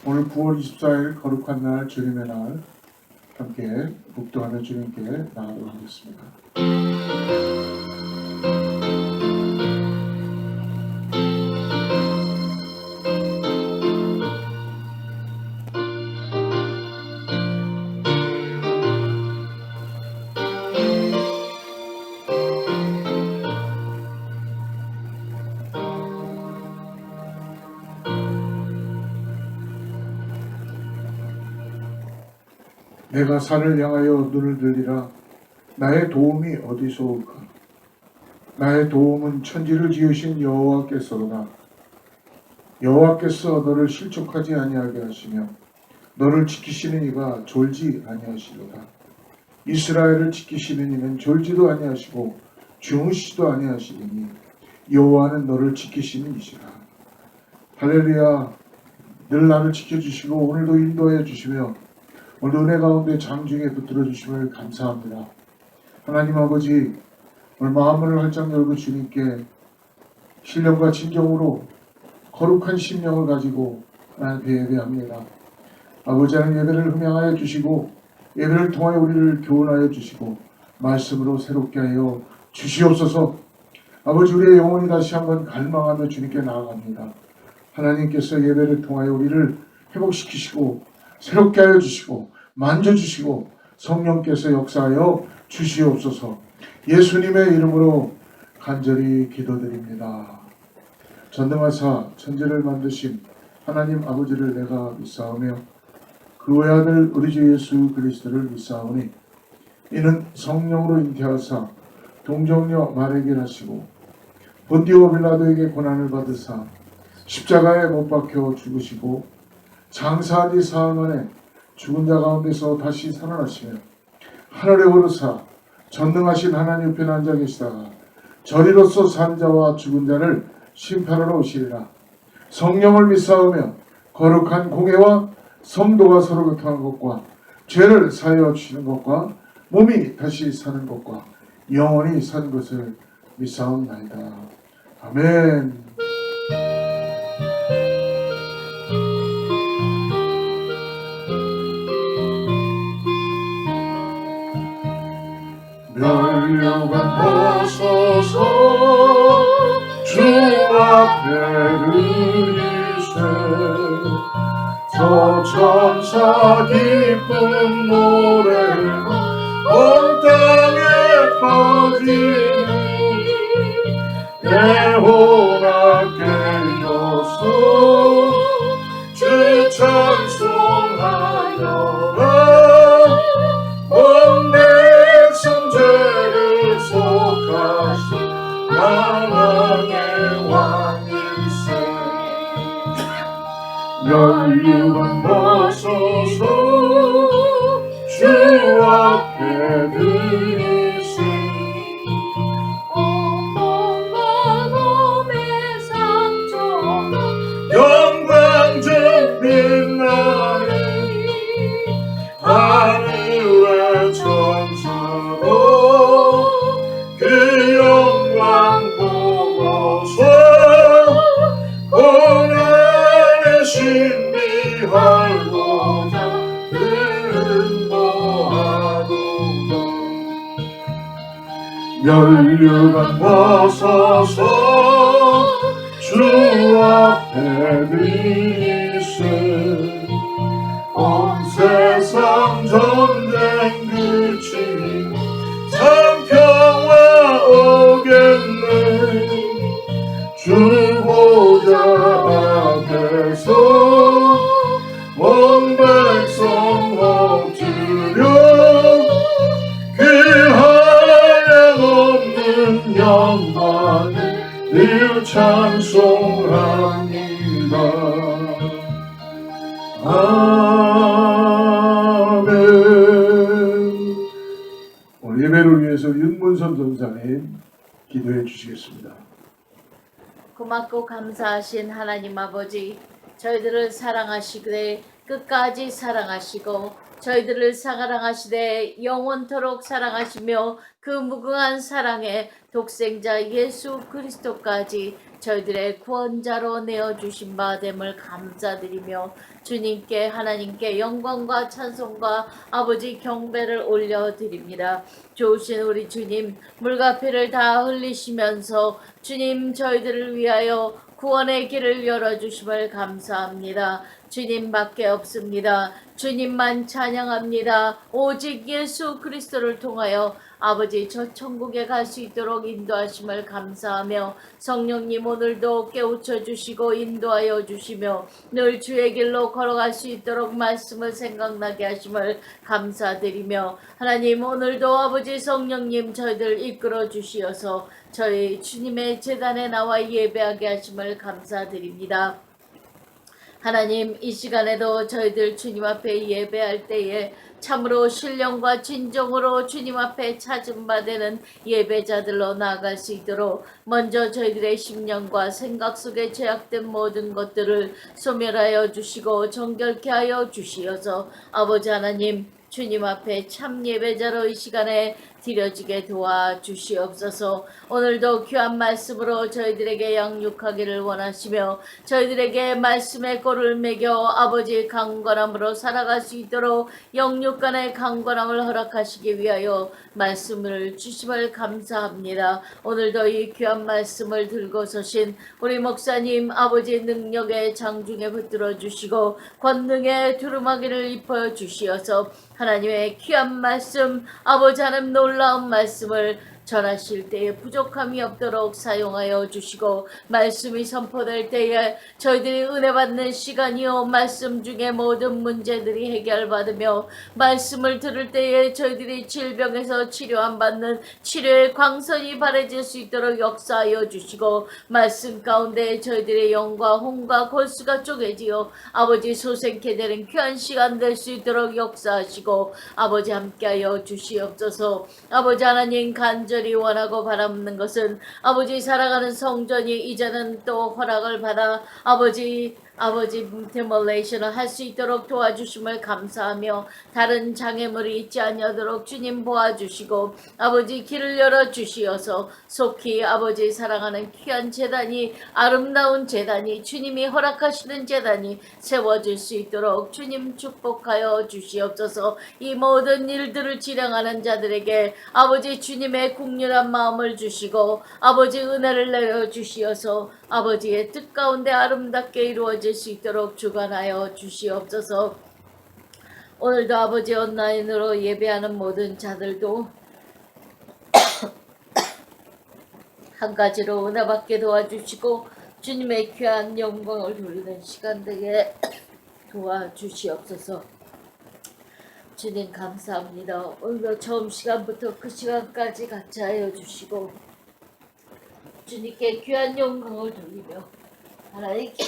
오늘 9월 24일 거룩한 날 주님의 날 함께 묵도하며 주님께 나아가도록 하겠습니다. 내가 산을 향하여 눈을 들리라. 나의 도움이 어디서 올까? 나의 도움은 천지를 지으신 여호와께서로다. 여호와께서 너를 실족하지 아니하게 하시며 너를 지키시는 이가 졸지 아니하시로다. 이스라엘을 지키시는 이는 졸지도 아니하시고 주무시지도 아니하시리니 여호와는 너를 지키시는 이시라. 할렐루야. 늘 나를 지켜주시고 오늘도 인도해 주시며 오늘 은혜 가운데 장중에 붙들어 주심을 감사합니다. 하나님 아버지, 오늘 마음을 활짝 열고 주님께 신령과 진정으로 거룩한 심령을 가지고 하나님께 예배합니다. 아버지 하나님, 예배를 흠양하여 주시고 예배를 통하여 우리를 교훈하여 주시고 말씀으로 새롭게 하여 주시옵소서. 아버지, 우리의 영혼이 다시 한번 갈망하며 주님께 나아갑니다. 하나님께서 예배를 통하여 우리를 회복시키시고 새롭게 하여 주시고 만져주시고 성령께서 역사하여 주시옵소서. 예수님의 이름으로 간절히 기도드립니다. 전능하사 천지를 만드신 하나님 아버지를 내가 믿사오며 그 외아들 우리 주 예수 그리스도를 믿사오니 이는 성령으로 잉태하사 동정녀 마리아에게 하시고 본디오 빌라도에게 고난을 받으사 십자가에 못 박혀 죽으시고 장사한 지 사흘 만에 죽은 자 가운데서 다시 살아나시며 하늘에 오르사 전능하신 하나님 옆에 앉아 계시다가 저리로서 산 자와 죽은 자를 심판하러 오시리라. 성령을 믿사오며 거룩한 공회와 성도가 서로 교통하는 것과 죄를 사하여 주시는 것과 몸이 다시 사는 것과 영원히 사는 것을 믿사옵나이다. 아멘. 멸류관 벗어서 주 앞에 의리세 저 천사 기쁜 노래가 온 땅에 퍼지니 애호가 깨어서 주 찬송하여라. 온 백성 죄를 속하신 만왕의 왕일세 멸류관 벗어서 주 앞에 드리세 온몸과 몸의 상처가 영광적 빛나리 하늘의 천사도 그 영광 보고서 고난의 신비하고자 근거하도다. 멸류관 벗어서 주 앞에 드리세 온 세상 전쟁 그치니 참 평화 오겠네. 주 보좌 앞에서 온 백성 엎드려 그 한없는 영광을 늘 찬송합니다. 아멘. 오늘 예배를 위해서 윤문선 전사님 기도해 주시겠습니다. 고맙고 감사하신 하나님 아버지, 저희들을 사랑하시되 끝까지 사랑하시고 저희들을 사랑하시되 영원토록 사랑하시며 그 무궁한 사랑에 독생자 예수 그리스도까지 저희들의 구원자로 내어주신 바 됨을 감사드리며 주님께 하나님께 영광과 찬송과 아버지 경배를 올려드립니다. 좋으신 우리 주님, 물과 피를 다 흘리시면서 주님 저희들을 위하여 구원의 길을 열어주심을 감사합니다. 주님밖에 없습니다. 주님만 찬양합니다. 오직 예수 그리스도를 통하여 아버지 저 천국에 갈 수 있도록 인도하심을 감사하며 성령님 오늘도 깨우쳐 주시고 인도하여 주시며 늘 주의 길로 걸어갈 수 있도록 말씀을 생각나게 하심을 감사드리며 하나님 오늘도 아버지 성령님 저희들 이끌어 주시어서 저희 주님의 제단에 나와 예배하게 하심을 감사드립니다. 하나님 이 시간에도 저희들 주님 앞에 예배할 때에 참으로 신령과 진정으로 주님 앞에 찾은 바 되는 예배자들로 나아갈 수 있도록 먼저 저희들의 심령과 생각 속에 죄악된 모든 것들을 소멸하여 주시고 정결케 하여 주시어서 아버지 하나님 주님 앞에 참 예배자로 이 시간에 드려지게 도와주시옵소서. 오늘도 귀한 말씀으로 저희들에게 양육하기를 원하시며 저희들에게 말씀의 꼴을 매겨 아버지의 강건함으로 살아갈 수 있도록 영육간의 강건함을 허락하시기 위하여 말씀을 주심을 감사합니다. 오늘도 이 귀한 말씀을 들고 서신 우리 목사님 아버지의 능력의 장중에 붙들어 주시고 권능의 두루마기를 입혀 주시어서 하나님의 귀한 말씀 아버지 하나님 놀라운 말씀을 전하실 때에 부족함이 없도록 사용하여 주시고 말씀이 선포될 때에 저희들이 은혜 받는 시간이요 말씀 중에 모든 문제들이 해결받으며 말씀을 들을 때에 저희들이 질병에서 치료함 받는 치료의 광선이 바래질 수 있도록 역사하여 주시고 말씀 가운데 저희들의 영과 홍과 골수가 쪼개지어 아버지 소생케 되는 귀한 시간 될 수 있도록 역사하시고 아버지 함께하여 주시옵소서. 아버지 하나님 간절히 원하고 바라는 것은 아버지 살아가는 성전이 이제는 또 허락을 받아 아버지 데몰레이션을 할 수 있도록 도와주심을 감사하며 다른 장애물이 있지 아니하도록 주님 도와주시고 아버지 길을 열어주시어서 속히 아버지 사랑하는 귀한 제단이 아름다운 제단이 주님이 허락하시는 제단이 세워질 수 있도록 주님 축복하여 주시옵소서. 이 모든 일들을 지령하는 자들에게 아버지 주님의 국률한 마음을 주시고 아버지 은혜를 내려주시어서 아버지의 뜻 가운데 아름답게 이루어질 수 있도록 주관하여 주시옵소서. 오늘도 아버지 온라인으로 예배하는 모든 자들도 한 가지로 은혜 받게 도와주시고 주님의 귀한 영광을 돌리는 시간 되게 도와주시옵소서. 주님 감사합니다. 오늘도 처음 시간부터 그 시간까지 같이 하여 주시고 주님께 귀한 영광을 돌리며 하나님께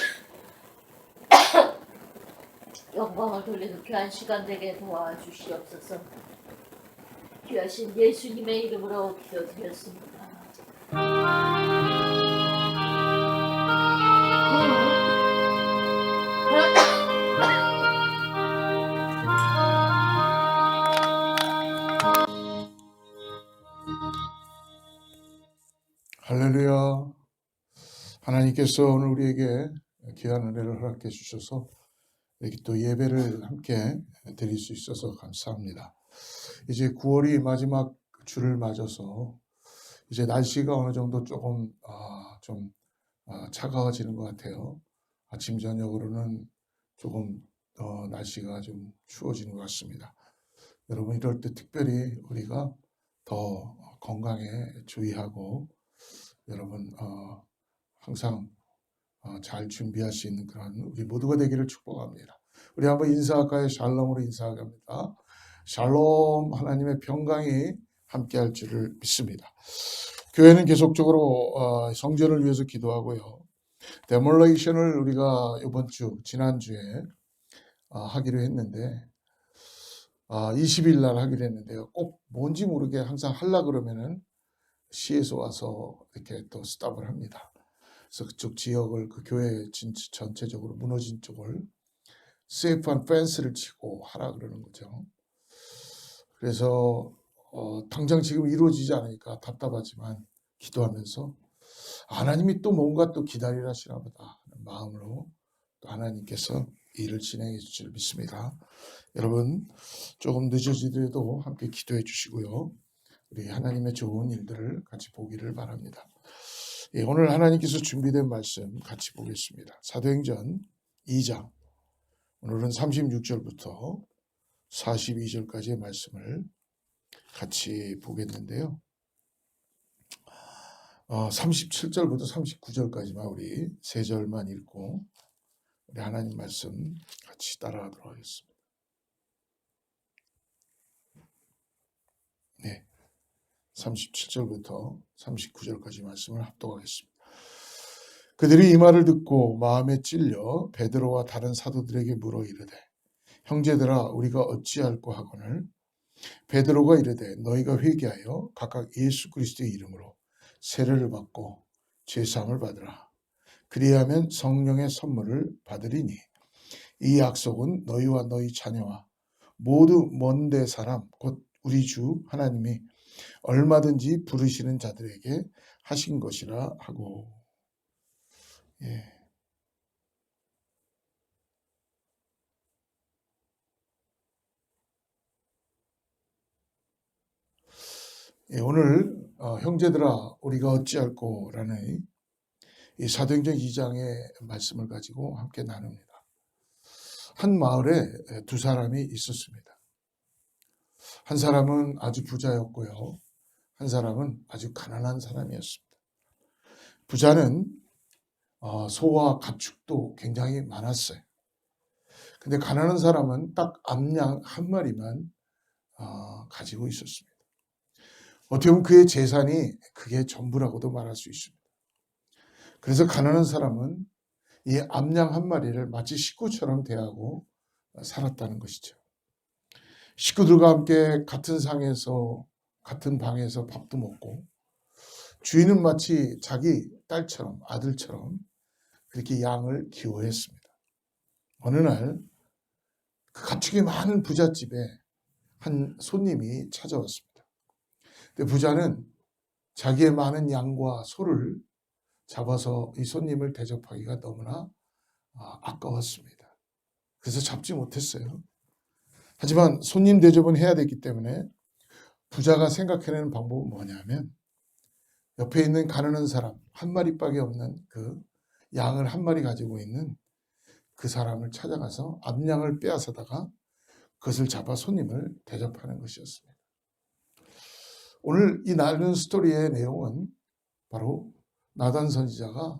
영광을 돌리는 귀한 시간 되게 도와주시옵소서. 귀하신 예수님의 이름으로 기도드렸습니다. 할렐루야. 하나님께서 오늘 우리에게 귀한 은혜를 허락해 주셔서 이렇게 또 예배를 함께 드릴 수 있어서 감사합니다. 이제 9월이 마지막 주를 맞아서 이제 날씨가 어느 정도 조금 좀 차가워지는 것 같아요. 아침 저녁으로는 조금 날씨가 좀 추워지는 것 같습니다. 여러분 이럴 때 특별히 우리가 더 건강에 주의하고 여러분 항상 잘 준비할 수 있는 그런 우리 모두가 되기를 축복합니다. 우리 한번 인사할까요? 샬롬으로 인사합니다. 샬롬. 하나님의 평강이 함께할 줄을 믿습니다. 교회는 계속적으로 성전을 위해서 기도하고요. 데몰레이션을 우리가 이번 주 지난주에 하기로 했는데 20일 날 하기로 했는데요. 꼭 뭔지 모르게 항상 하려 그러면은 시에서 와서 이렇게 또 스탑을 합니다. 그래서 그쪽 지역을 그 교회 전체적으로 무너진 쪽을 세이프한 펜스를 치고 하라 그러는 거죠. 그래서 당장 지금 이루어지지 않으니까 답답하지만 기도하면서 하나님이 또 뭔가 또 기다리라시나 보다 하는 마음으로 또 하나님께서 일을 진행해 주실 믿습니다. 여러분 조금 늦어지더라도 함께 기도해 주시고요. 우리 하나님의 좋은 일들을 같이 보기를 바랍니다. 예, 오늘 하나님께서 준비된 말씀 같이 보겠습니다. 사도행전 2장 오늘은 36절부터 42절까지의 말씀을 같이 보겠는데요. 37절부터 39절까지만 우리 세 절만 읽고 우리 하나님 말씀 같이 따라가도록 하겠습니다. 네, 37절부터 39절까지 말씀을 합독하겠습니다. 그들이 이 말을 듣고 마음에 찔려 베드로와 다른 사도들에게 물어 이르되 형제들아 우리가 어찌할꼬 하거늘 베드로가 이르되 너희가 회개하여 각각 예수 그리스도의 이름으로 세례를 받고 죄사함을 받으라. 그리하면 성령의 선물을 받으리니 이 약속은 너희와 너희 자녀와 모두 먼데 사람 곧 우리 주 하나님이 얼마든지 부르시는 자들에게 하신 것이라 하고. 예. 예, 오늘 형제들아 우리가 어찌할꼬라는 이 사도행전 2장의 말씀을 가지고 함께 나눕니다. 한 마을에 두 사람이 있었습니다. 한 사람은 아주 부자였고요. 한 사람은 아주 가난한 사람이었습니다. 부자는 소와 가축도 굉장히 많았어요. 근데 가난한 사람은 딱 암양 한 마리만 가지고 있었습니다. 어떻게 보면 그의 재산이 그게 전부라고도 말할 수 있습니다. 그래서 가난한 사람은 이 암양 한 마리를 마치 식구처럼 대하고 살았다는 것이죠. 식구들과 함께 같은 상에서 같은 방에서 밥도 먹고 주인은 마치 자기 딸처럼 아들처럼 그렇게 양을 기호했습니다. 어느 날 그 가축이 많은 부잣집에 한 손님이 찾아왔습니다. 근데 부자는 자기의 많은 양과 소를 잡아서 이 손님을 대접하기가 너무나 아까웠습니다. 그래서 잡지 못했어요. 하지만 손님 대접은 해야 되기 때문에 부자가 생각해내는 방법은 뭐냐면 옆에 있는 가난한 사람 한 마리밖에 없는 그 양을 한 마리 가지고 있는 그 사람을 찾아가서 암양을 빼앗아다가 그것을 잡아 손님을 대접하는 것이었습니다. 오늘 이 나누는 스토리의 내용은 바로 나단 선지자가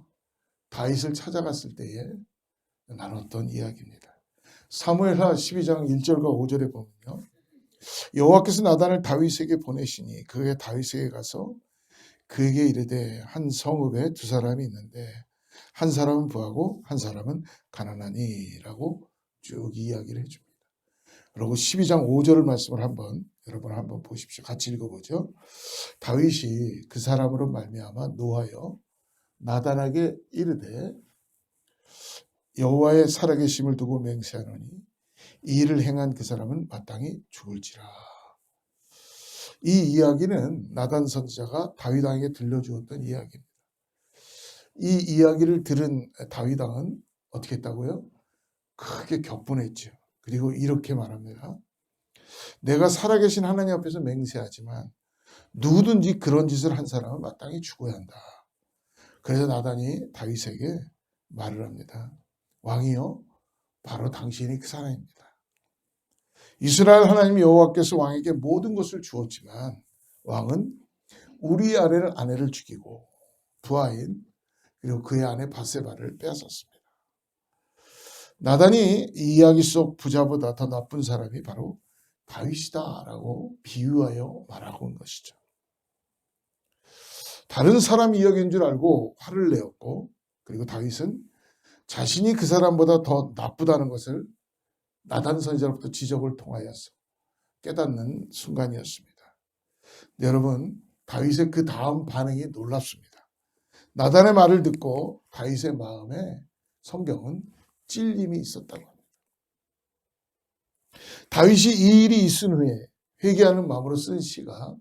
다윗을 찾아갔을 때에 나눴던 이야기입니다. 사무엘하 12장 1절과 5절에 보면요. 여호와께서 나단을 다윗에게 보내시니 그가 다윗에게 가서 그에게 이르되 한 성읍에 두 사람이 있는데 한 사람은 부하고 한 사람은 가난하니라고 쭉 이야기를 해줍니다. 그리고 12장 5절 말씀을 여러분 한번 보십시오. 같이 읽어보죠. 다윗이 그 사람으로 말미암아 노하여 나단에게 이르되 여호와의 살아계심을 두고 맹세하노니 이 일을 행한 그 사람은 마땅히 죽을지라. 이 이야기는 나단 선지자가 다윗 왕에게 들려주었던 이야기입니다. 이 이야기를 들은 다윗 왕은 어떻게 했다고요? 크게 격분했죠. 그리고 이렇게 말합니다. 내가 살아계신 하나님 앞에서 맹세하지만 누구든지 그런 짓을 한 사람은 마땅히 죽어야 한다. 그래서 나단이 다윗에게 말을 합니다. 왕이요, 바로 당신이 그 사람입니다. 이스라엘 하나님 여호와께서 왕에게 모든 것을 주었지만 왕은 우리 아내를 죽이고 부하인 그리고 그의 아내 바세바를 빼앗았습니다. 나단이 이 이야기 속 부자보다 더 나쁜 사람이 바로 다윗이다라고 비유하여 말하고 온 것이죠. 다른 사람 이야기인 줄 알고 화를 내었고 그리고 다윗은 자신이 그 사람보다 더 나쁘다는 것을 나단 선지자로부터 지적을 통하여서 깨닫는 순간이었습니다. 여러분, 다윗의 그 다음 반응이 놀랍습니다. 나단의 말을 듣고 다윗의 마음에 성경은 찔림이 있었다고 합니다. 다윗이 이 일이 있은 후에 회개하는 마음으로 쓴 시가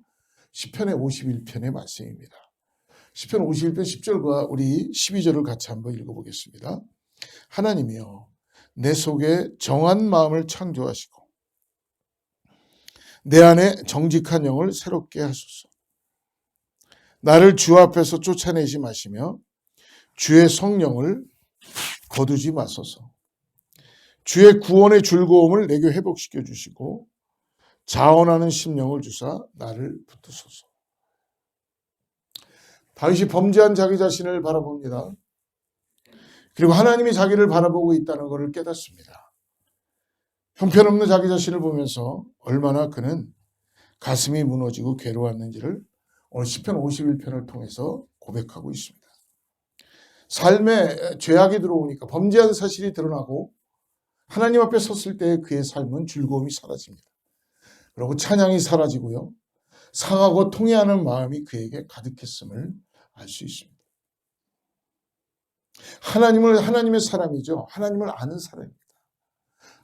시편의 51편의 말씀입니다. 시편 51편 10절과 우리 12절을 같이 한번 읽어보겠습니다. 하나님이여 내 속에 정한 마음을 창조하시고 내 안에 정직한 영을 새롭게 하소서. 나를 주 앞에서 쫓아내지 마시며 주의 성령을 거두지 마소서. 주의 구원의 즐거움을 내게 회복시켜 주시고 자원하는 심령을 주사 나를 붙드소서. 다윗이 범죄한 자기 자신을 바라봅니다. 그리고 하나님이 자기를 바라보고 있다는 것을 깨닫습니다. 형편없는 자기 자신을 보면서 얼마나 그는 가슴이 무너지고 괴로웠는지를 오늘 시편 51편을 통해서 고백하고 있습니다. 삶에 죄악이 들어오니까 범죄한 사실이 드러나고 하나님 앞에 섰을 때 그의 삶은 즐거움이 사라집니다. 그리고 찬양이 사라지고요. 상하고 통회하는 마음이 그에게 가득했음을 알 수 있습니다. 하나님의 사람이죠. 하나님을 아는 사람입니다.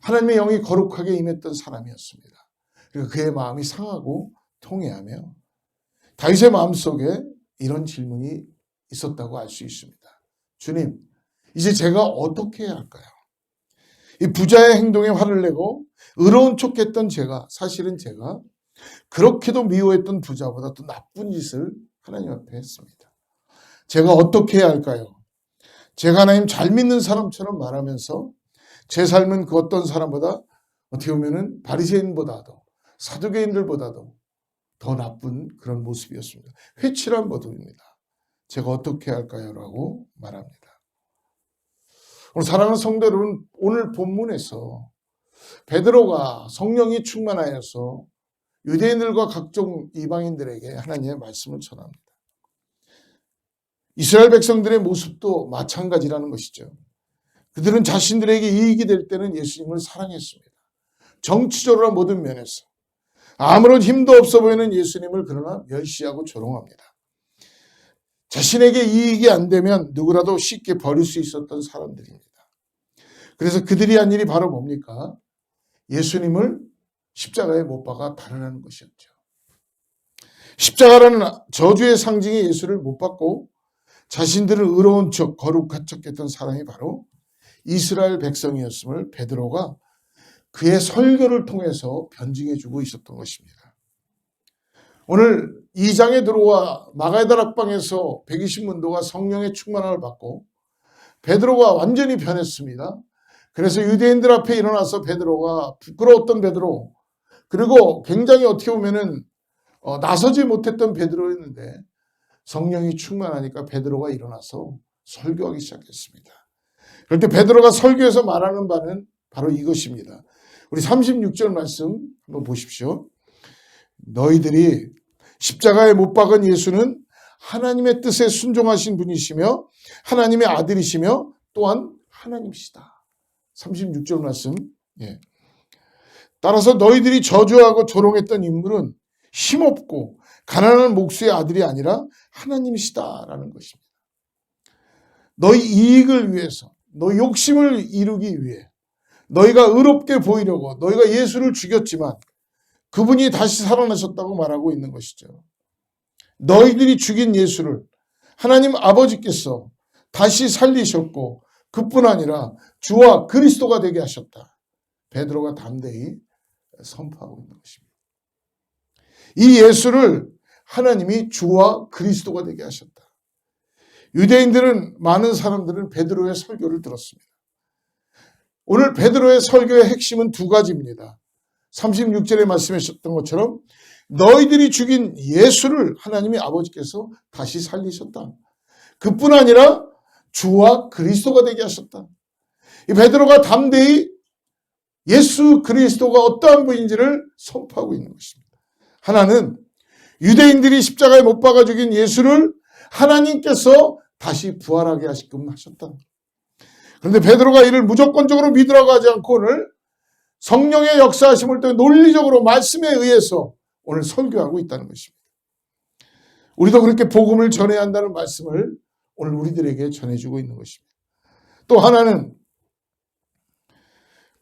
하나님의 영이 거룩하게 임했던 사람이었습니다. 그리고 그의 마음이 상하고 통회하며 다윗의 마음속에 이런 질문이 있었다고 알 수 있습니다. 주님, 이제 제가 어떻게 해야 할까요? 이 부자의 행동에 화를 내고 의로운 척했던 사실은 제가 그렇게도 미워했던 부자보다 더 나쁜 짓을 하나님 앞에 했습니다. 제가 어떻게 해야 할까요? 제가 하나님 잘 믿는 사람처럼 말하면서 제 삶은 그 어떤 사람보다 어떻게 보면은 바리새인보다도 사두개인들보다도 더 나쁜 그런 모습이었습니다. 회칠한 모습입니다. 제가 어떻게 해야 할까요? 라고 말합니다. 오늘 사랑하는 성도 여러분, 오늘 본문에서 베드로가 성령이 충만하여서 유대인들과 각종 이방인들에게 하나님의 말씀을 전합니다. 이스라엘 백성들의 모습도 마찬가지라는 것이죠. 그들은 자신들에게 이익이 될 때는 예수님을 사랑했습니다. 정치적으로 모든 면에서 아무런 힘도 없어 보이는 예수님을 그러나 멸시하고 조롱합니다. 자신에게 이익이 안 되면 누구라도 쉽게 버릴 수 있었던 사람들입니다. 그래서 그들이 한 일이 바로 뭡니까? 예수님을 십자가에 못 박아 달아나는 것이었죠. 십자가라는 저주의 상징의 예수를 못 박고 자신들을 의로운 척 거룩한 척했던 사람이 바로 이스라엘 백성이었음을 베드로가 그의 설교를 통해서 변증해주고 있었던 것입니다. 오늘 2장에 들어와 마가의 다락방에서 120문도가 성령의 충만함을 받고 베드로가 완전히 변했습니다. 그래서 유대인들 앞에 일어나서 베드로가 부끄러웠던 베드로, 그리고 굉장히 어떻게 보면은 나서지 못했던 베드로였는데 성령이 충만하니까 베드로가 일어나서 설교하기 시작했습니다. 그럴 때 베드로가 설교에서 말하는 바는 바로 이것입니다. 우리 36절 말씀 한번 보십시오. 너희들이 십자가에 못 박은 예수는 하나님의 뜻에 순종하신 분이시며 하나님의 아들이시며 또한 하나님이시다. 36절 말씀. 예. 따라서 너희들이 저주하고 조롱했던 인물은 힘없고 가난한 목수의 아들이 아니라 하나님이시다라는 것입니다. 너희 이익을 위해서, 너희 욕심을 이루기 위해, 너희가 의롭게 보이려고 너희가 예수를 죽였지만 그분이 다시 살아나셨다고 말하고 있는 것이죠. 너희들이 죽인 예수를 하나님 아버지께서 다시 살리셨고 그뿐 아니라 주와 그리스도가 되게 하셨다. 베드로가 담대히 선포하고 있는 것입니다. 이 예수를 하나님이 주와 그리스도가 되게 하셨다. 유대인들은, 많은 사람들은 베드로의 설교를 들었습니다. 오늘 베드로의 설교의 핵심은 두 가지입니다. 36절에 말씀하셨던 것처럼 너희들이 죽인 예수를 하나님이 아버지께서 다시 살리셨다. 그뿐 아니라 주와 그리스도가 되게 하셨다. 이 베드로가 담대히 예수 그리스도가 어떠한 분인지를 선포하고 있는 것입니다. 하나는 유대인들이 십자가에 못 박아 죽인 예수를 하나님께서 다시 부활하게 하시끔 하셨다. 그런데 베드로가 이를 무조건적으로 믿으라고 하지 않고 오늘 성령의 역사하심을 통해 논리적으로 말씀에 의해서 오늘 설교하고 있다는 것입니다. 우리도 그렇게 복음을 전해야 한다는 말씀을 오늘 우리들에게 전해주고 있는 것입니다. 또 하나는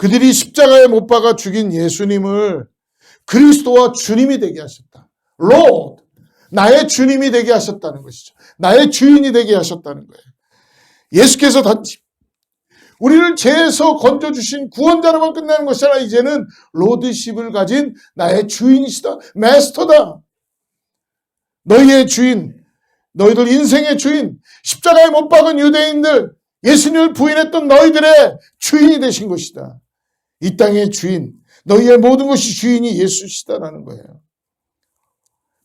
그들이 십자가에 못 박아 죽인 예수님을 그리스도와 주님이 되게 하셨다. Lord, 나의 주님이 되게 하셨다는 것이죠. 나의 주인이 되게 하셨다는 거예요. 예수께서 단지 우리를 죄에서 건져주신 구원자로만 끝나는 것이 아니라 이제는 로드십을 가진 나의 주인이시다. 마스터다. 너희의 주인, 너희들 인생의 주인, 십자가에 못 박은 유대인들, 예수님을 부인했던 너희들의 주인이 되신 것이다. 이 땅의 주인, 너희의 모든 것이 주인이 예수시다라는 거예요.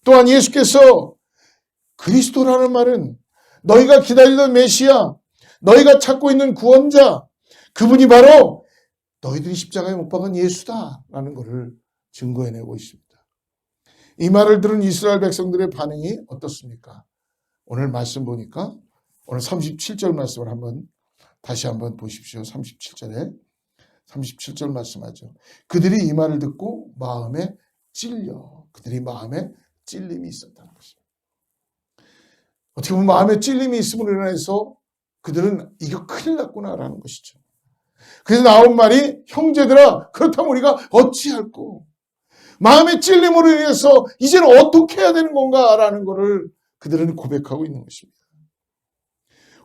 또한 예수께서 그리스도라는 말은 너희가 기다리던 메시아, 너희가 찾고 있는 구원자, 그분이 바로 너희들이 십자가에 못 박은 예수다라는 것을 증거해내고 있습니다. 이 말을 들은 이스라엘 백성들의 반응이 어떻습니까? 오늘 말씀 보니까 오늘 37절 말씀을 다시 한번 보십시오. 37절 말씀하죠. 그들이 이 말을 듣고 마음에 그들이 마음에 찔림이 있었다는 것입니다. 어떻게 보면 마음에 찔림이 있음으로 인해서 그들은 이거 큰일 났구나라는 것이죠. 그래서 나온 말이 형제들아 그렇다면 우리가 어찌할꼬 마음의 찔림으로 인해서 이제는 어떻게 해야 되는 건가라는 것을 그들은 고백하고 있는 것입니다.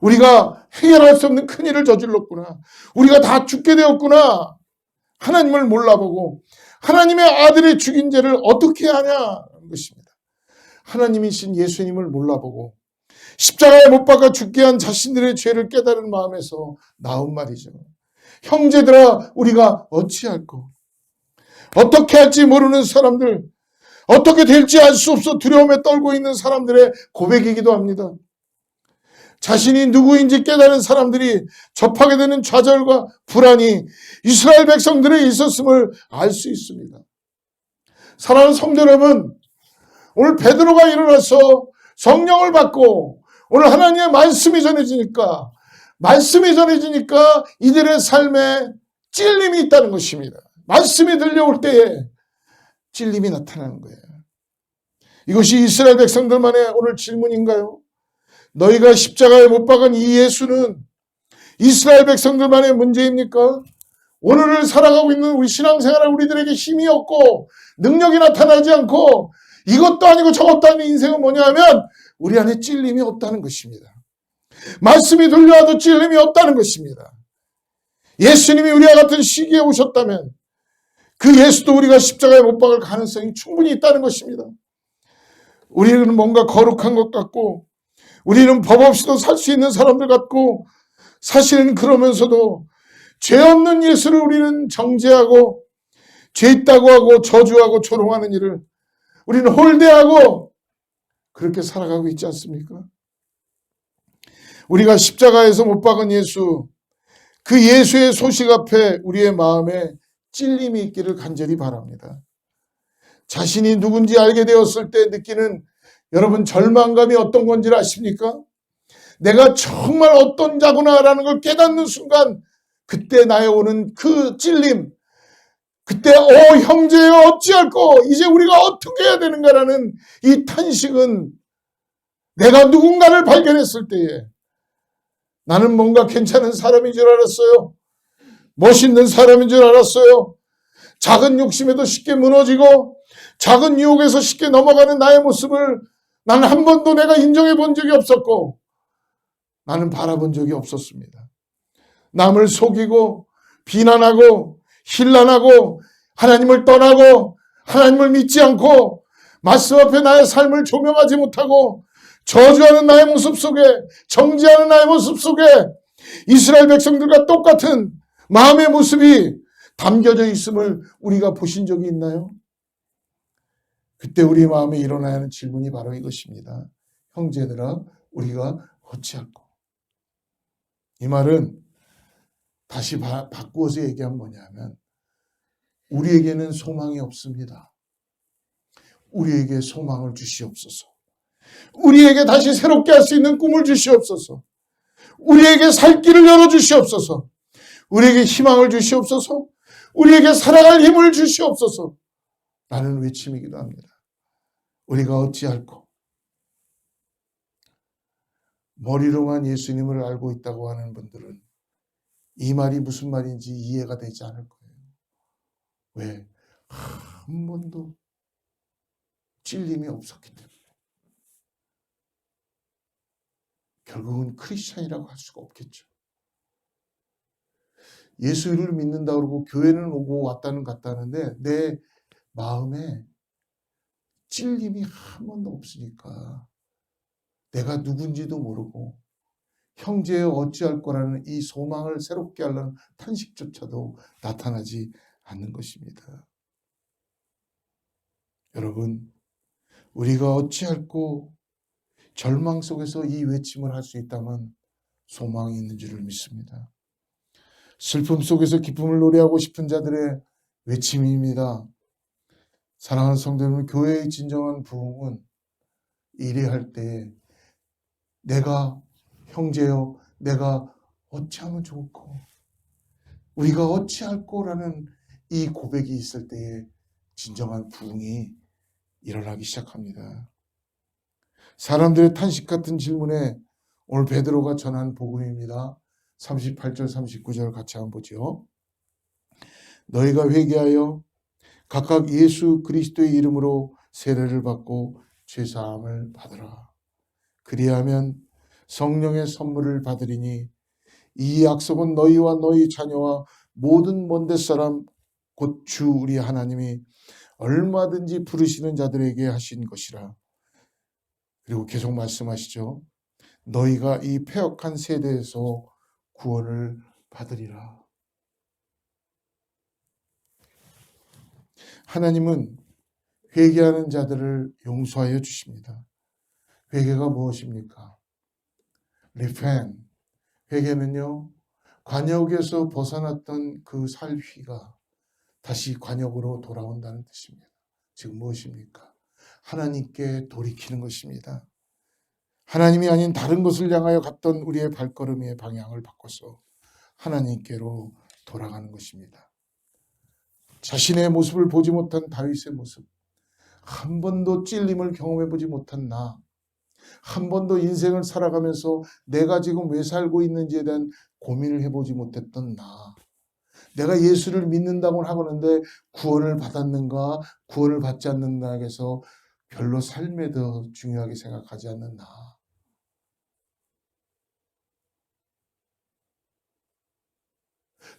우리가 해결할 수 없는 큰일을 저질렀구나. 우리가 다 죽게 되었구나. 하나님을 몰라보고 하나님의 아들의 죽인 죄를 어떻게 하냐는 것입니다. 하나님이신 예수님을 몰라보고 십자가에 못 박아 죽게 한 자신들의 죄를 깨달은 마음에서 나온 말이죠. 형제들아 우리가 어찌할꼬. 어떻게 할지 모르는 사람들, 어떻게 될지 알 수 없어 두려움에 떨고 있는 사람들의 고백이기도 합니다. 자신이 누구인지 깨달은 사람들이 접하게 되는 좌절과 불안이 이스라엘 백성들에 있었음을 알 수 있습니다. 사랑하는 성도 여러분, 오늘 베드로가 일어나서 성령을 받고 오늘 하나님의 말씀이 전해지니까 이들의 삶에 찔림이 있다는 것입니다. 말씀이 들려올 때에 찔림이 나타나는 거예요. 이것이 이스라엘 백성들만의 오늘 질문인가요? 너희가 십자가에 못 박은 이 예수는 이스라엘 백성들만의 문제입니까? 오늘을 살아가고 있는 우리 신앙생활에 우리들에게 힘이 없고 능력이 나타나지 않고 이것도 아니고 저것도 아닌 인생은 뭐냐 하면 우리 안에 찔림이 없다는 것입니다. 말씀이 들려와도 찔림이 없다는 것입니다. 예수님이 우리와 같은 시기에 오셨다면 그 예수도 우리가 십자가에 못 박을 가능성이 충분히 있다는 것입니다. 우리는 뭔가 거룩한 것 같고 우리는 법 없이도 살 수 있는 사람들 같고 사실은 그러면서도 죄 없는 예수를 우리는 정죄하고 죄 있다고 하고 저주하고 조롱하는 일을 우리는 홀대하고 그렇게 살아가고 있지 않습니까? 우리가 십자가에서 못 박은 예수, 그 예수의 소식 앞에 우리의 마음에 찔림이 있기를 간절히 바랍니다. 자신이 누군지 알게 되었을 때 느끼는 여러분 절망감이 어떤 건지 아십니까? 내가 정말 어떤 자구나라는 걸 깨닫는 순간 그때 나에 오는 그 찔림, 그때 형제여 어찌할꼬 이제 우리가 어떻게 해야 되는가라는 이 탄식은 내가 누군가를 발견했을 때에 나는 뭔가 괜찮은 사람인 줄 알았어요. 멋있는 사람인 줄 알았어요. 작은 욕심에도 쉽게 무너지고 작은 유혹에서 쉽게 넘어가는 나의 모습을 나는 한 번도 내가 인정해 본 적이 없었고 나는 바라본 적이 없었습니다. 남을 속이고 비난하고 힐난하고 하나님을 떠나고 하나님을 믿지 않고 말씀 앞에 나의 삶을 조명하지 못하고 저주하는 나의 모습 속에 정죄하는 나의 모습 속에 이스라엘 백성들과 똑같은 마음의 모습이 담겨져 있음을 우리가 보신 적이 있나요? 그때 우리 마음에 일어나야 하는 질문이 바로 이것입니다. 형제들아 우리가 어찌할꼬. 이 말은 다시 바꾸어서 얘기하면 뭐냐면 우리에게는 소망이 없습니다. 우리에게 소망을 주시옵소서. 우리에게 다시 새롭게 할 수 있는 꿈을 주시옵소서. 우리에게 살 길을 열어주시옵소서. 우리에게 희망을 주시옵소서. 우리에게 살아갈 힘을 주시옵소서. 라는 외침이기도 합니다. 우리가 어찌할꼬. 머리로만 예수님을 알고 있다고 하는 분들은 이 말이 무슨 말인지 이해가 되지 않을 거예요. 왜? 한 번도 찔림이 없었기 때문에. 결국은 크리스찬이라고 할 수가 없겠죠. 예수를 믿는다 그러고 교회는 오고 왔다는 갔다는데 내 마음에 찔림이 한 번도 없으니까 내가 누군지도 모르고 형제여 어찌할 거라는 이 소망을 새롭게 하려는 탄식조차도 나타나지 않는 것입니다. 여러분, 우리가 어찌할꼬 절망 속에서 이 외침을 할 수 있다면 소망이 있는 줄을 믿습니다. 슬픔 속에서 기쁨을 노래하고 싶은 자들의 외침입니다. 사랑하는 성도 여러분, 교회의 진정한 부흥은 일해할 때 내가 형제여 내가 어찌하면 좋을꼬 우리가 어찌할꼬라는 이 고백이 있을 때에 진정한 부흥이 일어나기 시작합니다. 사람들의 탄식 같은 질문에 오늘 베드로가 전한 복음입니다. 38절 39절 같이 한번 보죠. 너희가 회개하여 각각 예수 그리스도의 이름으로 세례를 받고 죄사함을 받으라. 그리하면 성령의 선물을 받으리니 이 약속은 너희와 너희 자녀와 모든 먼데 사람 곧 주 우리 하나님이 얼마든지 부르시는 자들에게 하신 것이라. 그리고 계속 말씀하시죠. 너희가 이 패역한 세대에서 구원을 받으리라. 하나님은 회개하는 자들을 용서하여 주십니다. 회개가 무엇입니까? repent. 회개는요, 관역에서 벗어났던 그 살휘가 다시 관역으로 돌아온다는 뜻입니다. 즉 무엇입니까? 하나님께 돌이키는 것입니다. 하나님이 아닌 다른 것을 향하여 갔던 우리의 발걸음의 방향을 바꿔서 하나님께로 돌아가는 것입니다. 자신의 모습을 보지 못한 다윗의 모습, 한 번도 찔림을 경험해 보지 못한 나, 한 번도 인생을 살아가면서 내가 지금 왜 살고 있는지에 대한 고민을 해보지 못했던 나, 내가 예수를 믿는다고 하고는데 구원을 받았는가 구원을 받지 않는가에서 별로 삶에 더 중요하게 생각하지 않는 나,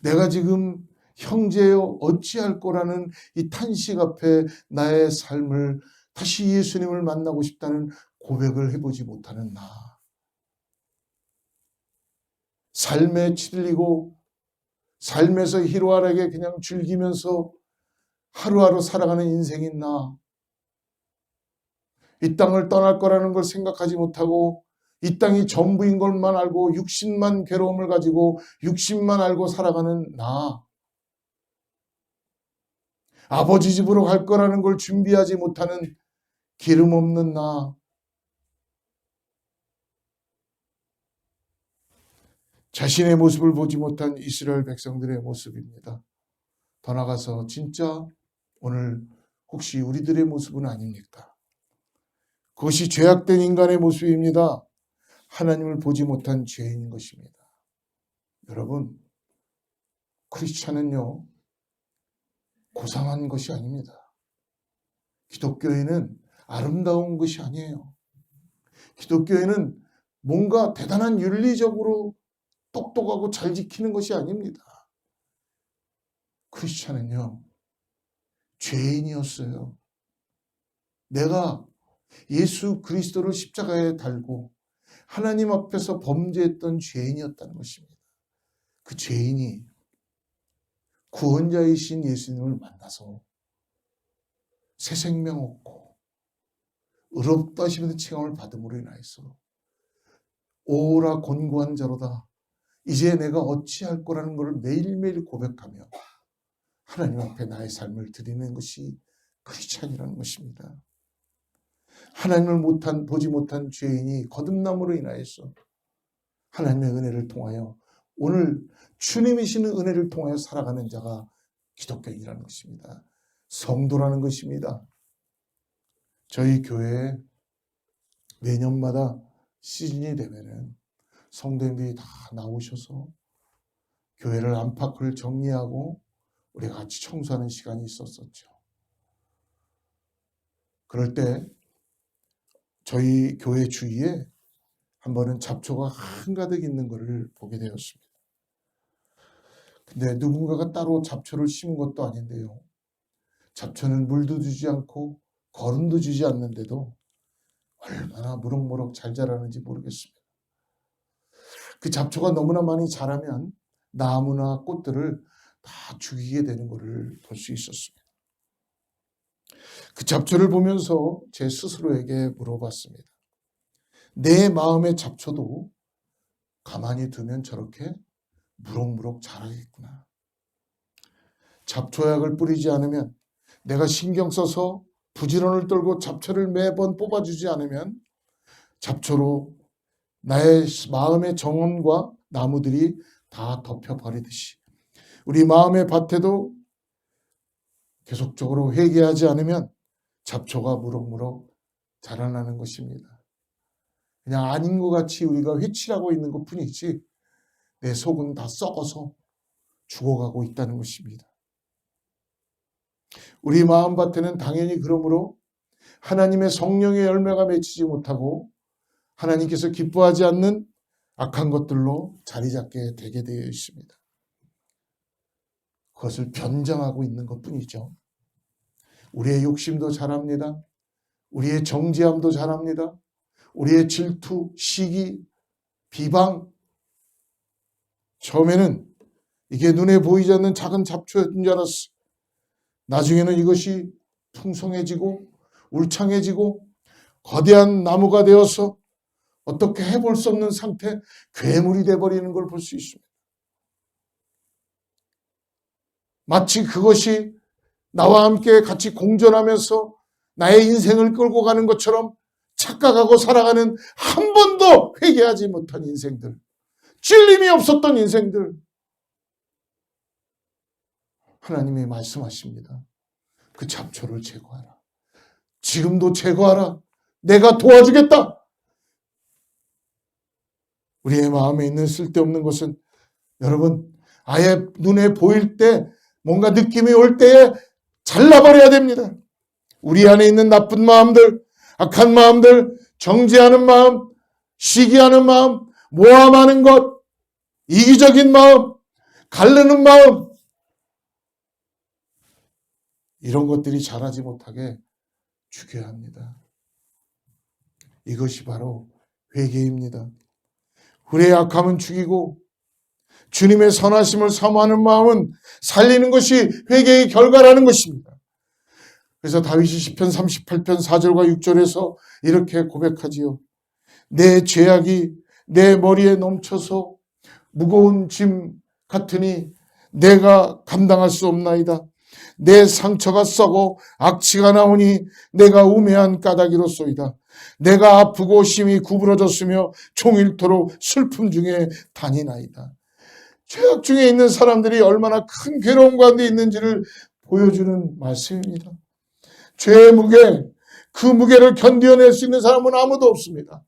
내가 지금 형제여 어찌할 거라는 이 탄식 앞에 나의 삶을 다시 예수님을 만나고 싶다는 고백을 해보지 못하는 나, 삶에 치들리고 삶에서 희로하게 그냥 즐기면서 하루하루 살아가는 인생인 나, 이 땅을 떠날 거라는 걸 생각하지 못하고 이 땅이 전부인 것만 알고 육신만 괴로움을 가지고 육신만 알고 살아가는 나, 아버지 집으로 갈 거라는 걸 준비하지 못하는 기름 없는 나, 자신의 모습을 보지 못한 이스라엘 백성들의 모습입니다. 더 나아가서 진짜 오늘 혹시 우리들의 모습은 아닙니까? 그것이 죄악된 인간의 모습입니다. 하나님을 보지 못한 죄인인 것입니다. 여러분, 크리스찬은요, 고상한 것이 아닙니다. 기독교회는 아름다운 것이 아니에요. 기독교회는 뭔가 대단한 윤리적으로 똑똑하고 잘 지키는 것이 아닙니다. 크리스찬은요, 죄인이었어요. 내가 예수 그리스도를 십자가에 달고 하나님 앞에서 범죄했던 죄인이었다는 것입니다. 그 죄인이 구원자이신 예수님을 만나서 새 생명 얻고 의롭다 하시면서 칭함을 받음으로 인하여서 오라 곤고한 자로다, 이제 내가 어찌할 거라는 것을 매일매일 고백하며 하나님 앞에 나의 삶을 드리는 것이 크리스찬이라는 것입니다. 하나님을 보지 못한 죄인이 거듭남으로 인하여서 하나님의 은혜를 통하여 오늘 주님이시는 은혜를 통하여 살아가는 자가 기독교인이라는 것입니다. 성도라는 것입니다. 저희 교회에 매년마다 시즌이 되면은 성도님들이 다 나오셔서 교회를 안팎을 정리하고 우리가 같이 청소하는 시간이 있었었죠. 그럴 때 저희 교회 주위에 한 번은 잡초가 한가득 있는 것을 보게 되었습니다. 근데 누군가가 따로 잡초를 심은 것도 아닌데요. 잡초는 물도 주지 않고 거름도 주지 않는데도 얼마나 무럭무럭 잘 자라는지 모르겠습니다. 그 잡초가 너무나 많이 자라면 나무나 꽃들을 다 죽이게 되는 것을 볼 수 있었습니다. 그 잡초를 보면서 제 스스로에게 물어봤습니다. 내 마음의 잡초도 가만히 두면 저렇게 무럭무럭 자라겠구나. 잡초약을 뿌리지 않으면, 내가 신경 써서 부지런을 떨고 잡초를 매번 뽑아주지 않으면 잡초로 나의 마음의 정원과 나무들이 다 덮여버리듯이 우리 마음의 밭에도 계속적으로 회개하지 않으면 잡초가 무럭무럭 자라나는 것입니다. 그냥 아닌 것 같이 우리가 회칠하고 있는 것 뿐이지 내 속은 다 썩어서 죽어가고 있다는 것입니다. 우리 마음밭에는 당연히 그러므로 하나님의 성령의 열매가 맺히지 못하고 하나님께서 기뻐하지 않는 악한 것들로 자리 잡게 되게 되어 있습니다. 그것을 변장하고 있는 것뿐이죠. 우리의 욕심도 자랍니다. 우리의 정죄함도 자랍니다. 우리의 질투, 시기, 비방. 처음에는 이게 눈에 보이지 않는 작은 잡초였던 줄 알았어. 나중에는 이것이 풍성해지고 울창해지고 거대한 나무가 되어서 어떻게 해볼 수 없는 상태, 괴물이 되어버리는 걸 볼 수 있습니다. 마치 그것이 나와 함께 같이 공존하면서 나의 인생을 끌고 가는 것처럼 착각하고 살아가는, 한 번도 회개하지 못한 인생들, 찔림이 없었던 인생들, 하나님이 말씀하십니다. 그 잡초를 제거하라. 지금도 제거하라. 내가 도와주겠다. 우리의 마음에 있는 쓸데없는 것은 여러분 아예 눈에 보일 때, 뭔가 느낌이 올 때에 잘라버려야 됩니다. 우리 안에 있는 나쁜 마음들, 악한 마음들, 정죄하는 마음, 시기하는 마음, 모함하는 것, 이기적인 마음, 가르는 마음, 이런 것들이 자라지 못하게 죽여야 합니다. 이것이 바로 회개입니다. 우리의 악함은 죽이고 주님의 선하심을 사모하는 마음은 살리는 것이 회개의 결과라는 것입니다. 그래서 다윗이 시편 38편 4절과 6절에서 이렇게 고백하지요. 내 죄악이 내 머리에 넘쳐서 무거운 짐 같으니 내가 감당할 수 없나이다. 내 상처가 썩어 악취가 나오니 내가 우매한 까닭이로소이다. 내가 아프고 심히 구부러졌으며 종일토록 슬픔 중에 다니나이다. 죄악 중에 있는 사람들이 얼마나 큰 괴로움 가운데 있는지를 보여주는 말씀입니다. 죄의 무게, 그 무게를 견뎌낼 수 있는 사람은 아무도 없습니다.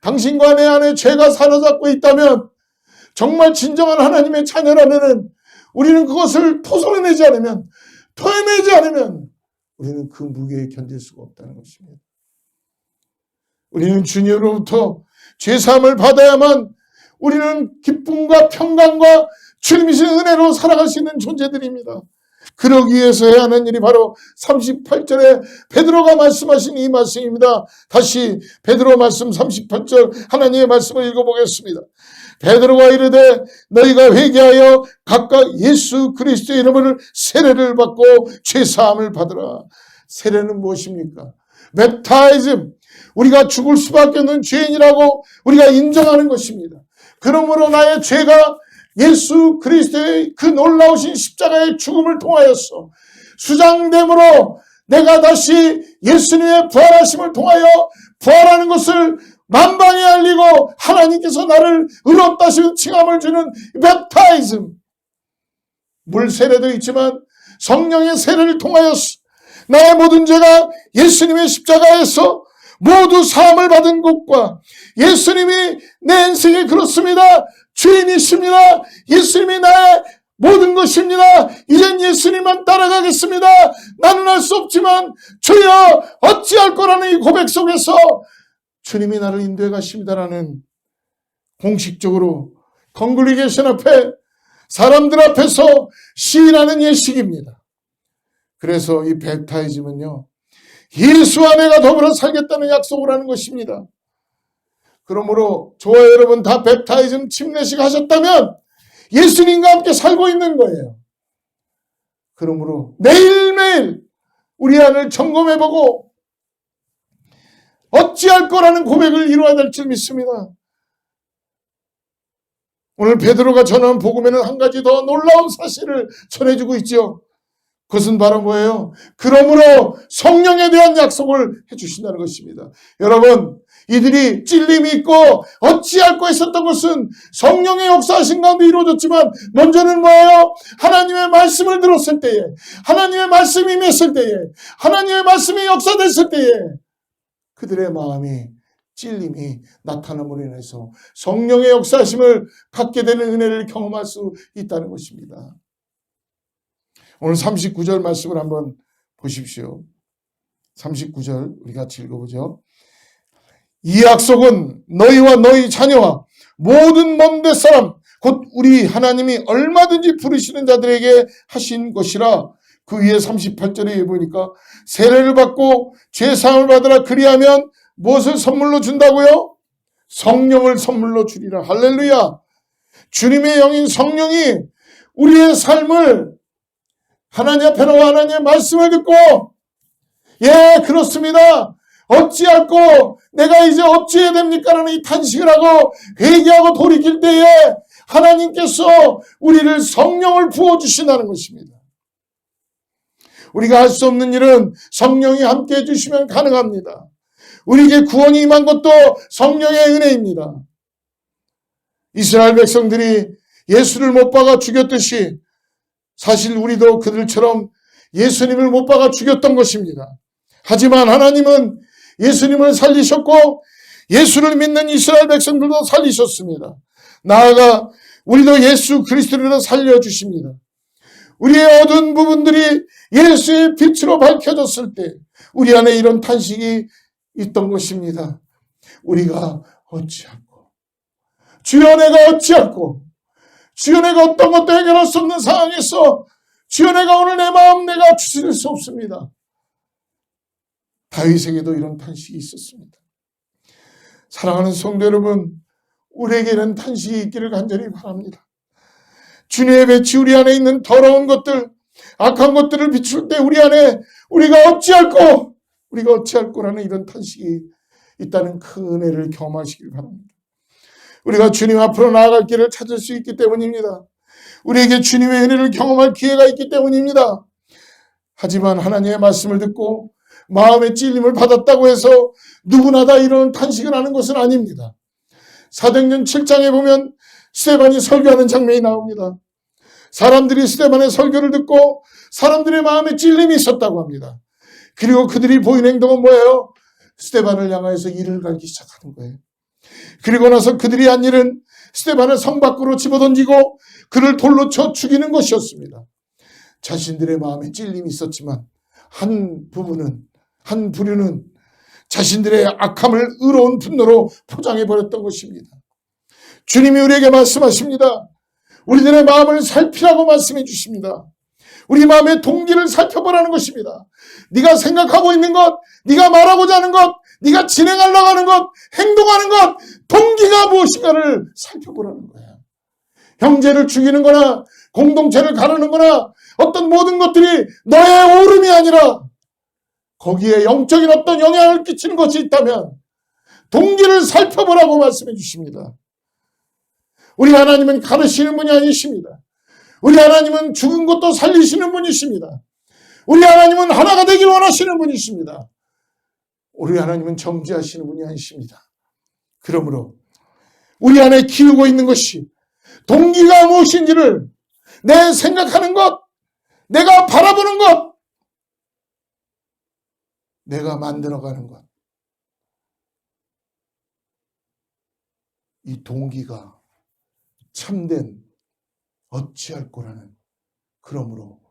당신과 내 안에 죄가 사로잡고 있다면, 정말 진정한 하나님의 자녀라면 우리는 그것을 토설해내지 않으면, 토해내지 않으면 우리는 그 무게에 견딜 수가 없다는 것입니다. 우리는 주님으로부터 죄사함을 받아야만 우리는 기쁨과 평강과 주님이신 은혜로 살아갈 수 있는 존재들입니다. 그러기 위해서 해야 하는 일이 바로 38절에 베드로가 말씀하신 이 말씀입니다. 다시 베드로 말씀 38절 하나님의 말씀을 읽어보겠습니다. 베드로가 이르되 너희가 회개하여 각각 예수 그리스도의 이름으로 세례를 받고 죄사함을 받으라. 세례는 무엇입니까? 웹타이즘, 우리가 죽을 수밖에 없는 죄인이라고 우리가 인정하는 것입니다. 그러므로 나의 죄가 예수 그리스도의 그 놀라우신 십자가의 죽음을 통하여서 수장됨으로 내가 다시 예수님의 부활하심을 통하여 부활하는 것을 만방에 알리고 하나님께서 나를 의롭다 하시는 칭함을 주는 웹타이즘, 물 세례도 있지만 성령의 세례를 통하여서 나의 모든 죄가 예수님의 십자가에서 모두 사함을 받은 것과 예수님이 내 인생에 그렇습니다. 주인이십니다. 예수님이 나의 모든 것입니다. 이젠 예수님만 따라가겠습니다. 나는 할 수 없지만 주여 어찌할 거라는 이 고백 속에서 주님이 나를 인도해 가십니다라는 공식적으로 컨글리게이션 앞에 사람들 앞에서 시인하는 예식입니다. 그래서 이 백타이즘은요, 예수와 내가 더불어 살겠다는 약속을 하는 것입니다. 그러므로 저와 여러분 다 백타이즘 침례식 하셨다면 예수님과 함께 살고 있는 거예요. 그러므로 매일매일 우리 안을 점검해보고 어찌할 거라는 고백을 이루어야 될 줄 믿습니다. 오늘 베드로가 전한 복음에는 한 가지 더 놀라운 사실을 전해주고 있죠. 그것은 바로 뭐예요? 그러므로 성령에 대한 약속을 해주신다는 것입니다. 여러분, 이들이 찔림이 있고 어찌할 거 있었던 것은 성령의 역사하신 가운데 이루어졌지만 먼저는 뭐예요? 하나님의 말씀을 들었을 때에, 하나님의 말씀이 임했을 때에, 하나님의 말씀이 역사됐을 때에 그들의 마음이 찔림이 나타남으로 인해서 성령의 역사하심을 갖게 되는 은혜를 경험할 수 있다는 것입니다. 오늘 39절 말씀을 한번 보십시오. 39절 우리 같이 읽어보죠. 이 약속은 너희와 너희 자녀와 모든 먼 데 사람 곧 우리 하나님이 얼마든지 부르시는 자들에게 하신 것이라. 그 위에 38절에 보니까 세례를 받고 죄사함을 받으라. 그리하면 무엇을 선물로 준다고요? 성령을 선물로 주리라. 할렐루야. 주님의 영인 성령이 우리의 삶을 하나님 앞에 나와 하나님의 말씀을 듣고, 예, 그렇습니다. 어찌할꼬 내가 이제 어찌해야 됩니까? 라는 이 탄식을 하고 회개하고 돌이킬 때에 하나님께서 우리를 성령을 부어주신다는 것입니다. 우리가 할 수 없는 일은 성령이 함께 해주시면 가능합니다. 우리에게 구원이 임한 것도 성령의 은혜입니다. 이스라엘 백성들이 예수를 못 박아 죽였듯이 사실 우리도 그들처럼 예수님을 못 박아 죽였던 것입니다. 하지만 하나님은 예수님을 살리셨고 예수를 믿는 이스라엘 백성들도 살리셨습니다. 나아가 우리도 예수 그리스도로 살려주십니다. 우리의 어두운 부분들이 예수의 빛으로 밝혀졌을 때 우리 안에 이런 탄식이 있던 것입니다. 우리가 어찌하고, 주여 내가 어찌하고, 주여 내가 어떤 것도 해결할 수 없는 상황에서 주여 내가 오늘 내 마음 내가 추스릴 수 없습니다. 다윗에게도 이런 탄식이 있었습니다. 사랑하는 성도 여러분, 우리에게는 탄식이 있기를 간절히 바랍니다. 주님의 빛이 우리 안에 있는 더러운 것들, 악한 것들을 비출 때 우리 안에 우리가 어찌할꼬라는 이런 탄식이 있다는 큰 은혜를 경험하시길 바랍니다. 우리가 주님 앞으로 나아갈 길을 찾을 수 있기 때문입니다. 우리에게 주님의 은혜를 경험할 기회가 있기 때문입니다. 하지만 하나님의 말씀을 듣고 마음의 찔림을 받았다고 해서 누구나 다 이런 탄식을 하는 것은 아닙니다. 사도행전 7장에 보면 스데반이 설교하는 장면이 나옵니다. 사람들이 스데반의 설교를 듣고 사람들의 마음에 찔림이 있었다고 합니다. 그리고 그들이 보인 행동은 뭐예요? 스데반을 향하여서 이를 갈기 시작하는 거예요. 그리고 나서 그들이 한 일은 스데반을 성 밖으로 집어던지고 그를 돌로 쳐 죽이는 것이었습니다. 자신들의 마음에 찔림이 있었지만 한 부류는 자신들의 악함을 의로운 분노로 포장해버렸던 것입니다. 주님이 우리에게 말씀하십니다. 우리들의 마음을 살피라고 말씀해 주십니다. 우리 마음의 동기를 살펴보라는 것입니다. 네가 생각하고 있는 것, 네가 말하고자 하는 것, 네가 진행하려고 하는 것, 행동하는 것, 동기가 무엇인가를 살펴보라는 거예요. 형제를 죽이는 거나 공동체를 가르는 거나 어떤 모든 것들이 너의 옳음이 아니라 거기에 영적인 어떤 영향을 끼치는 것이 있다면 동기를 살펴보라고 말씀해 주십니다. 우리 하나님은 가르치는 분이 아니십니다. 우리 하나님은 죽은 것도 살리시는 분이십니다. 우리 하나님은 하나가 되길 원하시는 분이십니다. 우리 하나님은 정죄하시는 분이 아니십니다. 그러므로 우리 안에 키우고 있는 것이 동기가 무엇인지를 내 생각하는 것, 내가 바라보는 것, 내가 만들어가는 것, 이 동기가 참된 어찌할 거라는, 그러므로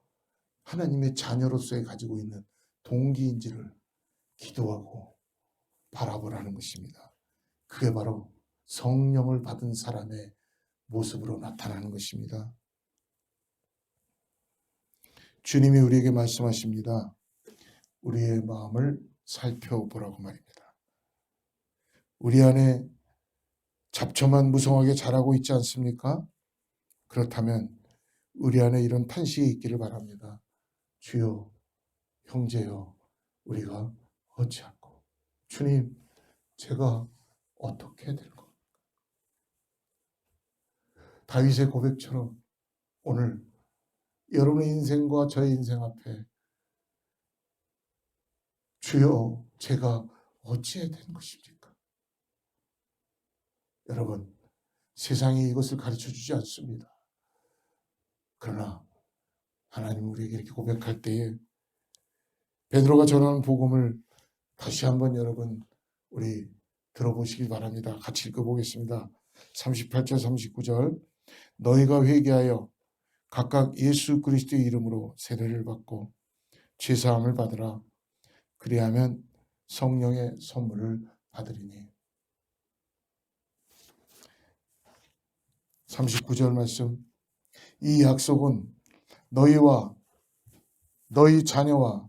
하나님의 자녀로서의 가지고 있는 동기인지를 기도하고 바라보라는 것입니다. 그게 바로 성령을 받은 사람의 모습으로 나타나는 것입니다. 주님이 우리에게 말씀하십니다. 우리의 마음을 살펴보라고 말입니다. 우리 안에 잡초만 무성하게 자라고 있지 않습니까? 그렇다면 우리 안에 이런 탄식이 있기를 바랍니다. 주여, 형제여, 우리가 어찌하고, 주님, 제가 어떻게 될 겁니까? 다윗의 고백처럼 오늘 여러분의 인생과 저의 인생 앞에 주여, 제가 어찌해야 되는 것입니까? 여러분, 세상이 이것을 가르쳐주지 않습니다. 그러나 하나님 우리에게 이렇게 고백할 때에 베드로가 전하는 복음을 다시 한번 여러분 우리 들어보시기 바랍니다. 같이 읽어보겠습니다. 38절 39절 너희가 회개하여 각각 예수 그리스도의 이름으로 세례를 받고 죄사함을 받으라. 그리하면 성령의 선물을 받으리니. 39절 말씀, 이 약속은 너희와 너희 자녀와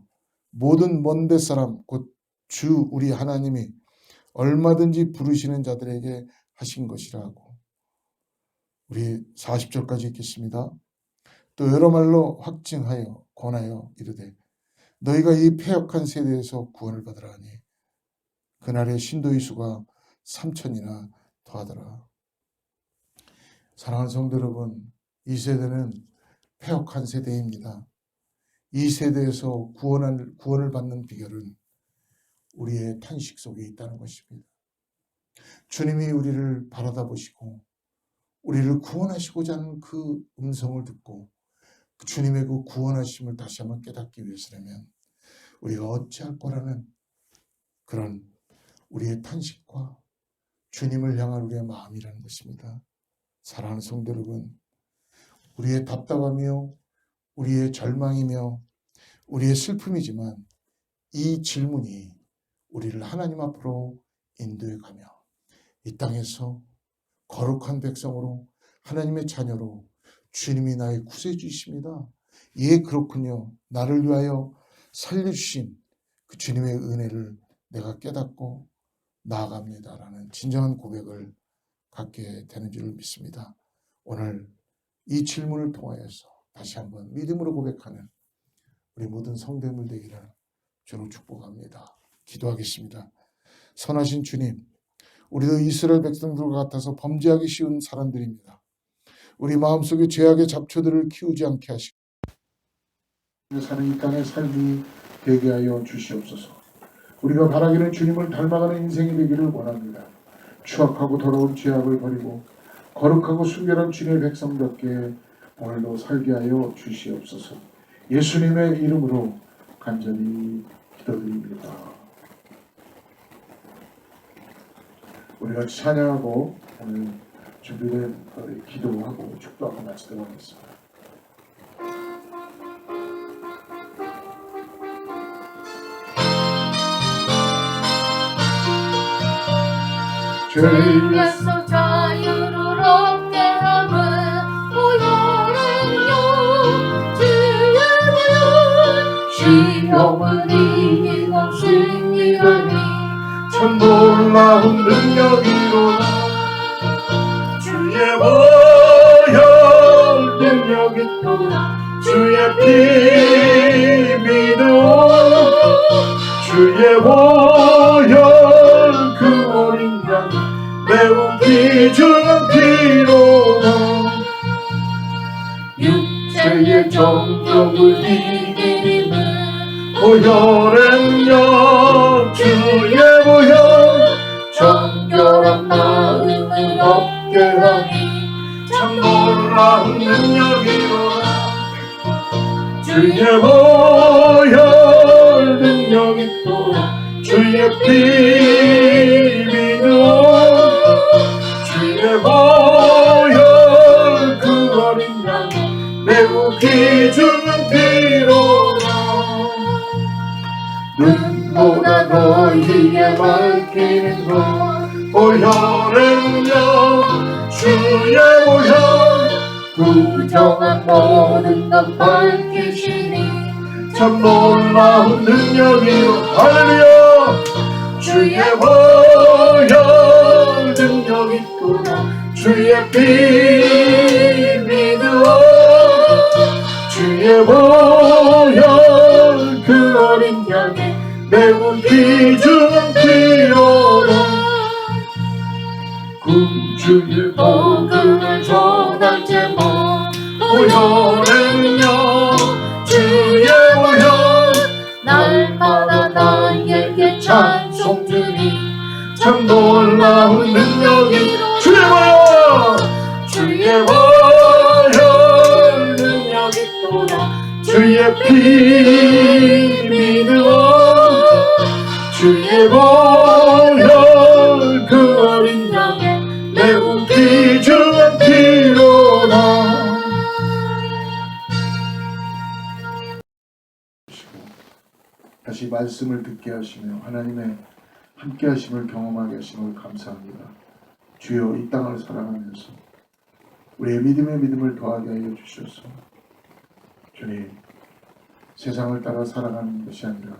모든 먼데 사람 곧 주 우리 하나님이 얼마든지 부르시는 자들에게 하신 것이라고. 우리 40절까지 읽겠습니다. 또 여러 말로 확증하여 권하여 이르되 너희가 이 패역한 세대에서 구원을 받으라 하니 그날의 신도의 수가 3,000이나 더하더라. 사랑하는 성도 여러분, 이 세대는 패역한 세대입니다. 이 세대에서 구원을 받는 비결은 우리의 탄식 속에 있다는 것입니다. 주님이 우리를 바라다 보시고 우리를 구원하시고자 하는 그 음성을 듣고 주님의 그 구원하심을 다시 한번 깨닫기 위해서라면 우리가 어찌할 거라는 그런 우리의 탄식과 주님을 향한 우리의 마음이라는 것입니다. 사랑하는 성도 여러분, 우리의 답답함이요, 우리의 절망이며 우리의 슬픔이지만 이 질문이 우리를 하나님 앞으로 인도해 가며 이 땅에서 거룩한 백성으로 하나님의 자녀로 주님이 나의 구세주이십니다. 예, 그렇군요. 나를 위하여 살려주신 그 주님의 은혜를 내가 깨닫고 나아갑니다라는 진정한 고백을 갖게 되는 줄 믿습니다. 오늘 이 질문을 통하여서 다시 한번 믿음으로 고백하는 우리 모든 성도님들 되기를 주로 축복합니다. 기도하겠습니다. 선하신 주님, 우리도 이스라엘 백성들과 같아서 범죄하기 쉬운 사람들입니다. 우리 마음속에 죄악의 잡초들을 키우지 않게 하시고 사는 이 땅의 삶이 되게 하여 주시옵소서. 우리가 바라기는 주님을 닮아가는 인생이 되기를 원합니다. 추악하고 더러운 죄악을 버리고 거룩하고 순결한 주님의 백성답게 오늘도 살게 하여 주시옵소서. 예수님의 이름으로 간절히 기도드립니다. 우리가 찬양하고 오늘 준비된 기도하고 축도하고 마치도록 하겠습니다. 죄에서 자유를 얻게 함은 보혈은요 주의 보혈 시험을 이기고 승리하니 참 놀라운 능력이로다. 주의 보혈 능력이 또다. 주의 피 믿음 주의 보혈 그 어린 양 매우 귀중한 피로 육체의 정욕을 이기는 보혈의 력 주의 보혈 정결한 마음을 얻게 하니 참 놀라운 능력이로다. 주의 보혈 능력이 또다. 주의 피 믿음 주의 보혈 그 어린 양 귀중한 피로라. 눈보다 너희에게 밝히는 것 보혈은요 주의 보혈 부정한 모든 것 밝히시니 참 놀라운 능력이요 할렐루야. 주의 보혈 능력이 있구나. 주의 피 믿으오. 주의 보혈 그 어린 양의 매우 귀중한 피로라. 구주의 복음을 전할 제목 보혈은요 주의 보혈 날마다 나에게 찬송 주니 참 놀라운 능력이 주의 보혈 주의 보혈 능력이 또다. 주의 피 믿으오. 주의 보혈 그 어린 양의 매우 귀중한 피로라. 다시 말씀을 듣게 하시며 하나님의 함께 하심을 경험하게 하심을 감사합니다. 주여 이 땅을 살아가면서 우리의 믿음의 믿음을 더하게 하여 주셔서 주님 세상을 따라 살아가는 것이 아니라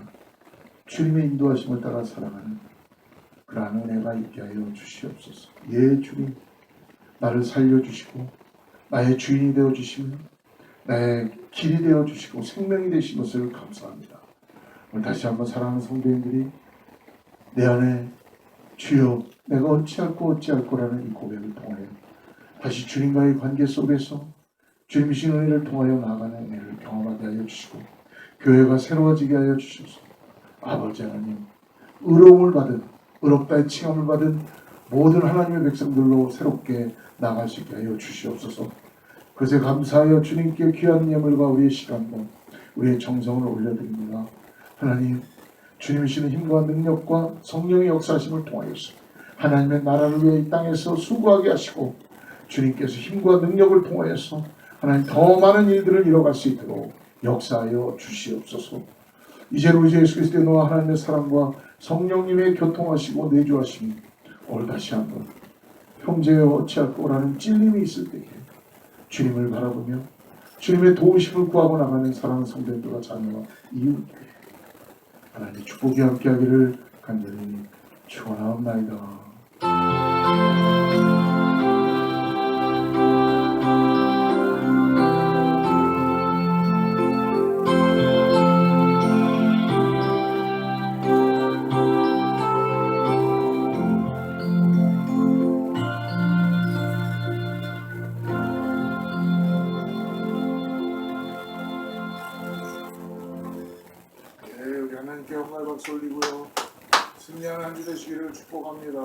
주님의 인도하심을 따라 살아가는 그러한 은혜가 있게 하여 주시옵소서. 예 주님 나를 살려주시고 나의 주인이 되어주시며 나의 길이 되어주시고 생명이 되신 것을 감사합니다. 오늘 다시 한번 사랑하는 성도님들이 내 안에 주여 내가 어찌할꼬 어찌할꼬라는 이 고백을 통하여 다시 주님과의 관계 속에서 주님이신 은혜를 통하여 나아가는 은혜를 경험하게 하여 주시고 교회가 새로워지게 하여 주셔서 아버지 하나님 의로움을 받은 의롭다의 칭함을 받은 모든 하나님의 백성들로 새롭게 나아갈 수 있게 하여 주시옵소서. 그것에 감사하여 주님께 귀한 예물과 우리의 시간과 우리의 정성을 올려드립니다. 하나님 주님이시는 힘과 능력과 성령의 역사하심을 통하여서 하나님의 나라를 위해 이 땅에서 수고하게 하시고 주님께서 힘과 능력을 통하여서 하나님 더 많은 일들을 이뤄갈 수 있도록 역사하여 주시옵소서. 이제는 우리 예수 그리스도의 너와 하나님의 사랑과 성령님의 교통하시고 내주하심이 오늘 다시 한번 형제여 어찌할꼬라는 찔림이 있을 때에 주님을 바라보며 주님의 도우심을 구하고 나가는 사랑하는 성도들과 자녀와 이웃교회 하나님의 축복이 함께하기를 간절히 축원하옵나이다. 네, 우리 하나님께 영광 박수 올리고요. 승리하는 한 주 되시기를 축복합니다.